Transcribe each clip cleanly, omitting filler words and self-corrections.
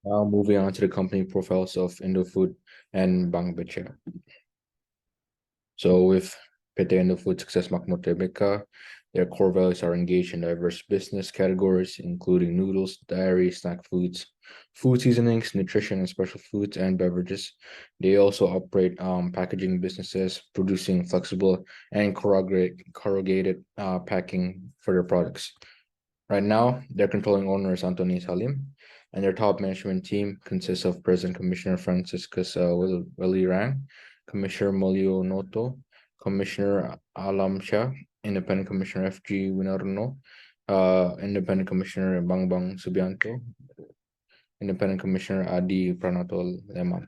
Now moving on to the company profiles of Indofood and Bank BCA. So with PT Indofood Success Makmur Tbk, their core values are engaged in diverse business categories, including noodles, dairy, snack foods, food seasonings, nutrition and special foods, and beverages. They also operate packaging businesses, producing flexible and corrugated packing for their products. Right now, their controlling owner is Anthony Salim, and their top management team consists of President Commissioner Franciscus Willie Rang, Commissioner Molio Noto, Commissioner Alam Shah, Independent Commissioner FG Winarno, Independent Commissioner Bang Subianto, Independent Commissioner Adi Pranato Leman.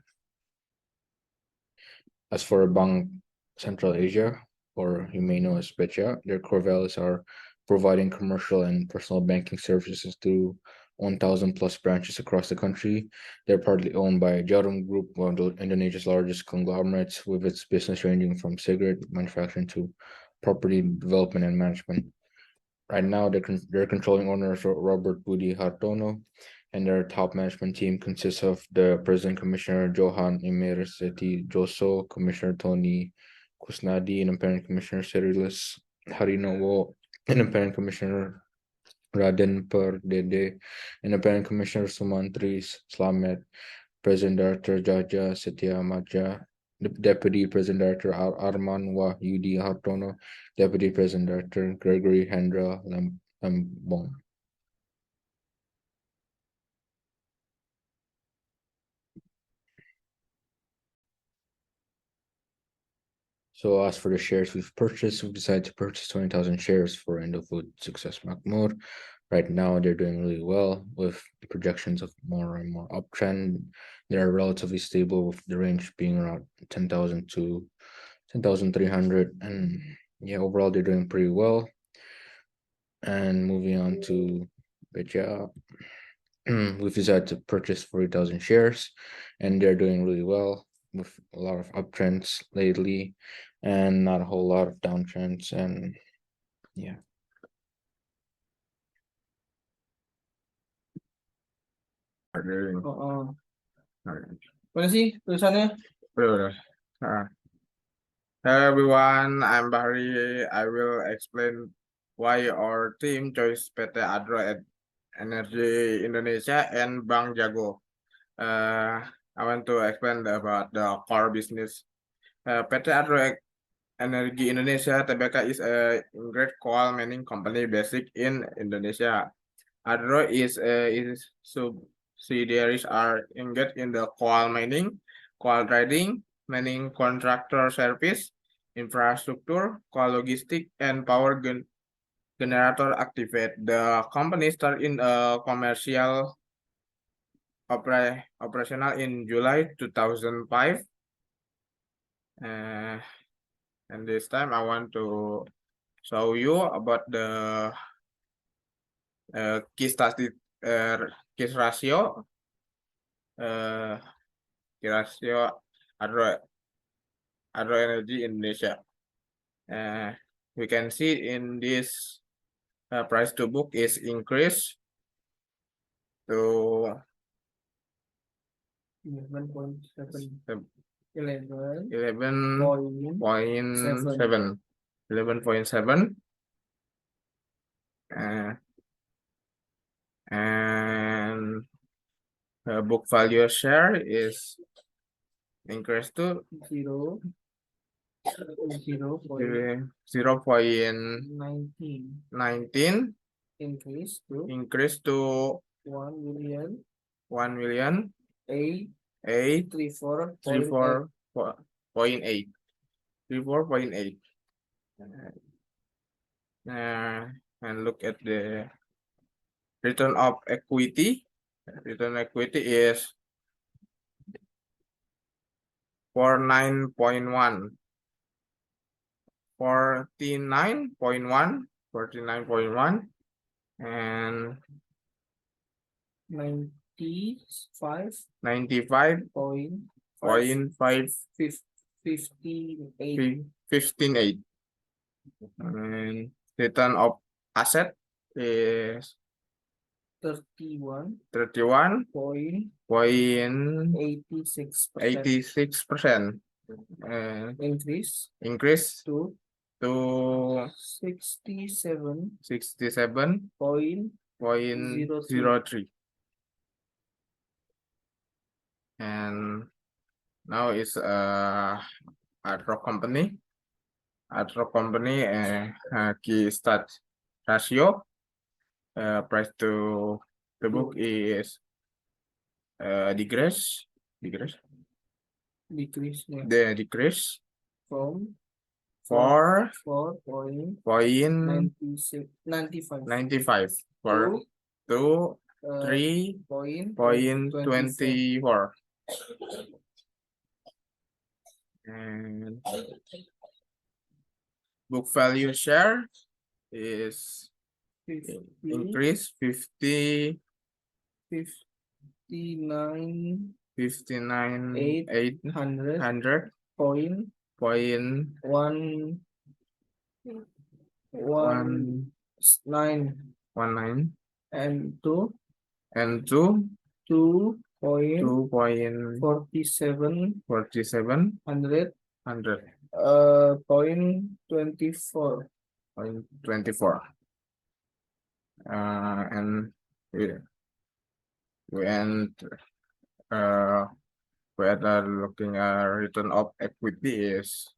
As for Bang Central Asia, or you may know as BCA, their core values are providing commercial and personal banking services through 1,000 plus branches across the country. They're partly owned by Jarum Group, one of Indonesia's largest conglomerates, with its business ranging from cigarette manufacturing to property development and management. Right now, their controlling owner is Robert Budi Hartono, and their top management team consists of the President Commissioner Johan Emir Seti Joso, Commissioner Tony Kusnadi, Independent Commissioner Cyrillus Harinowo, Independent Commissioner Raden Perdede, Independent Commissioner Sumantri Slamet, President Director Jaja Setia Maja, Deputy President Director Arman Wahyudi Hartono, Deputy President Director Gregory Hendra Lembong. So as for the shares we've decided to purchase 20,000 shares for Indofood Success Makmur. Right now, they're doing really well with projections of more and more uptrend. They're relatively stable with the range being around 10,000 to 10,300. And yeah, overall, they're doing pretty well. And moving on to BCA, we've decided to purchase 40,000 shares, and they're doing really well with a lot of uptrends lately and not a whole lot of downtrends. And yeah. Mana sih tulisannya? Hello everyone, I'm Bahri. I will explain why our team chose PT Adro Energy Indonesia and Bank Jago. I want to explain about the core business. PT Adro Energy Indonesia Tbk is a great coal mining company based in Indonesia. Adro is subsidiaries are engaged in the coal mining, coal trading, mining contractor service, infrastructure, coal logistic, and power generator activate. The company started in a commercial operational in July 2005. And this time I want to show you about the key ratio Adro Energy Indonesia. We can see in this price to book is increased to 11.7. 11.7 and book value share is increased to 0.19 Increase to 1 million 1 million A 34.8 and look at the return of equity. Return equity is 49.1 and 95.58 and return of asset is 31 point point 86% 86%. increase Increase to to 67 point point 03. And now it's Adro company. Adro company key start ratio price to the book is decrease decrease, yeah, the decrease from 4.95 95 for to 3.24. 3.24. And book value share is increase 59 800 point point 119 19 and to and 2.47 2.47 hundred point 24 24. And we end we are looking at return of equity is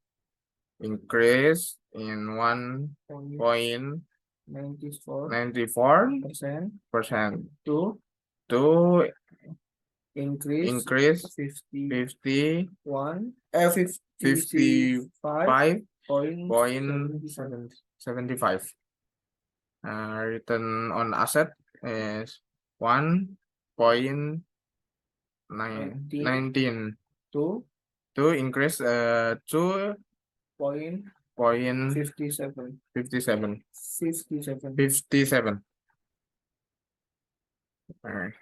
increase in 1.94% to to increase increase 51 55 point point 75. Return on asset is 1.19 to to increase to point point 57 57. Alright.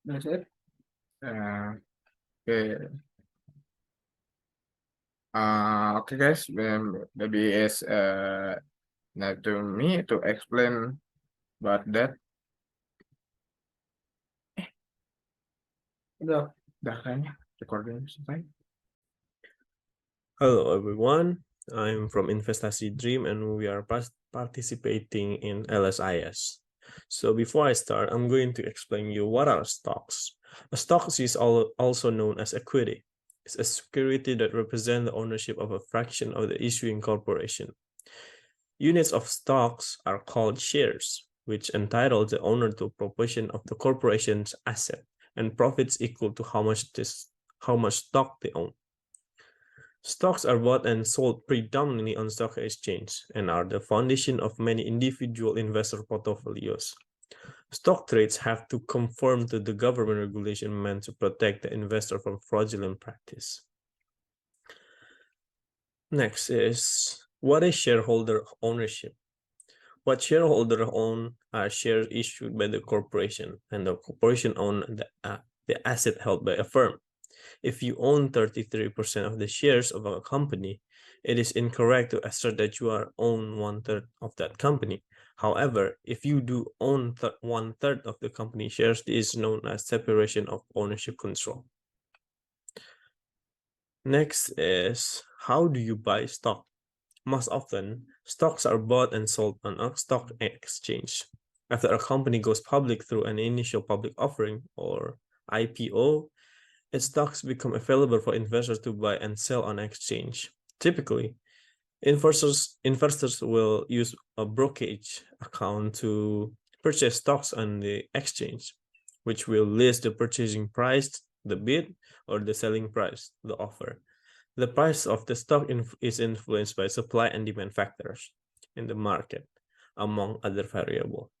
That's it. Okay. Okay guys, maybe it's now to me to explain about that. Udah. Dah kayaknya recording selesai. Hello everyone, I'm from Investasi Dream and we are participating in LSIS. So before I start, I'm going to explain you what are stocks. A stock is also known as equity. It's a security that represents the ownership of a fraction of the issuing corporation. Units of stocks are called shares, which entitle the owner to a proportion of the corporation's asset and profits equal to how much stock they own. Stocks are bought and sold predominantly on stock exchange and are the foundation of many individual investor portfolios. Stock trades have to conform to the government regulation meant to protect the investor from fraudulent practice. Next is, what is shareholder ownership? What shareholders own are shares issued by the corporation, and the corporation owns the asset held by a firm. If you own 33% of the shares of a company, it is incorrect to assert that you own 1/3 of that company. However, if you do own 1/3 of the company shares, this is known as separation of ownership control. Next is, how do you buy stock? Most often, stocks are bought and sold on a stock exchange. After a company goes public through an initial public offering or IPO, its stocks become available for investors to buy and sell on exchange. Typically, investors will use a brokerage account to purchase stocks on the exchange, which will list the purchasing price, the bid, or the selling price, the offer. The price of the stock is influenced by supply and demand factors in the market, among other variables.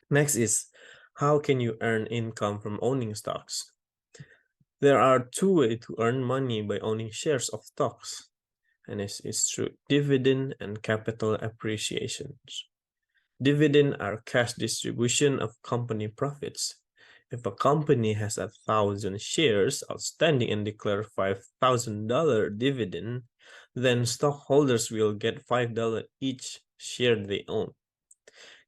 Next is, how can you earn income from owning stocks? There are two ways to earn money by owning shares of stocks, and it's through dividend and capital appreciations. Dividend are cash distribution of company profits. If a company has 1,000 shares outstanding and declare $5,000 dividend, then stockholders will get $5 each share they own.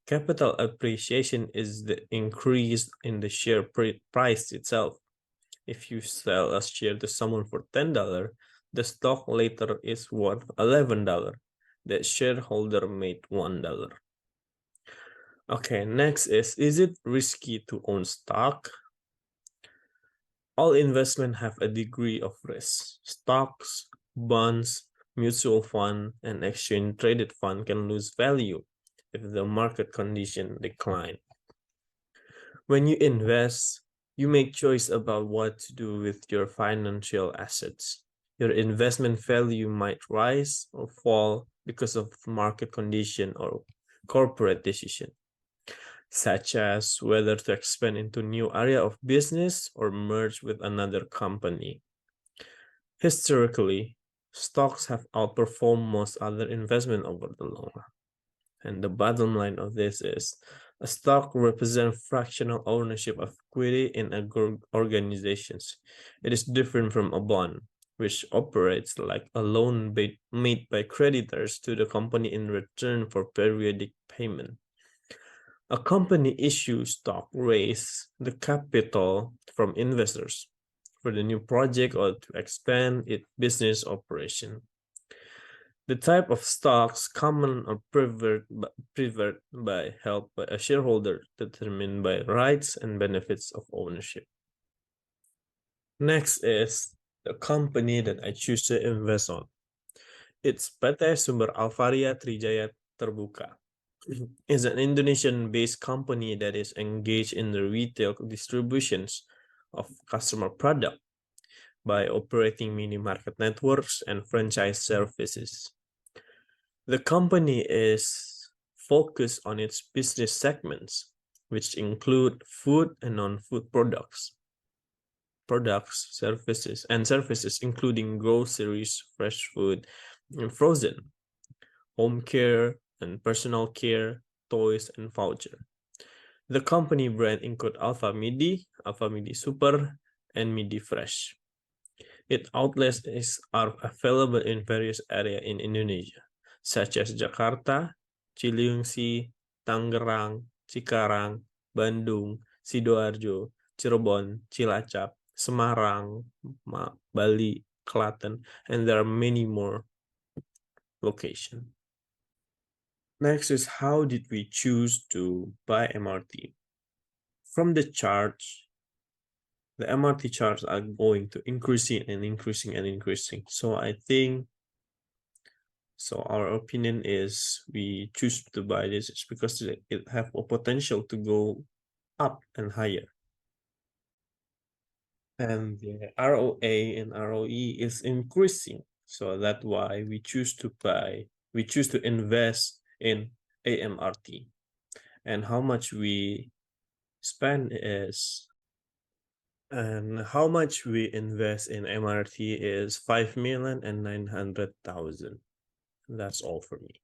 Capital appreciation is the increase in the share price itself. If you sell a share to someone for $10, the stock later is worth $11. The shareholder made $1. Okay, next is it risky to own stock? All investment have a degree of risk. Stocks, bonds, mutual fund, and exchange traded fund can lose value if the market condition decline. When you invest, you make choice about what to do with your financial assets. Your investment value might rise or fall because of market condition or corporate decision, such as whether to expand into new area of business or merge with another company. Historically, stocks have outperformed most other investment over the long run. And the bottom line of this is a stock represents fractional ownership of equity in organizations. It is different from a bond, which operates like a loan made by creditors to the company in return for periodic payment. A company issues stock raise the capital from investors for the new project or to expand its business operation. The type of stocks common or preferred by held by a shareholder determined by rights and benefits of ownership. Next is the company that I choose to invest on. It's PT Sumber Alvaria Trijaya Terbuka. It's an Indonesian-based company that is engaged in the retail distributions of customer product by operating mini market networks and franchise services. The company is focused on its business segments, which include food and non-food services including groceries, fresh food, and frozen, home care and personal care, toys, and voucher. The company brand include Alpha Midi Super, and Midi Fresh. Its outlets are available in various areas in Indonesia, such as Jakarta, Ciliungsi, Tangerang, Cikarang, Bandung, Sidoarjo, Cirebon, Cilacap, Semarang, Bali, Klaten, and there are many more locations. Next is how did we choose to buy MRT? From the charts, the MRT charts are going to increasing and increasing and increasing. So I think, so our opinion is we choose to buy this is because it have a potential to go up and higher. And the ROA and ROE is increasing. So that's why we choose to invest in AMRT. And how much we spend is, and how much we invest in MRT is 5,900,000. That's all for me.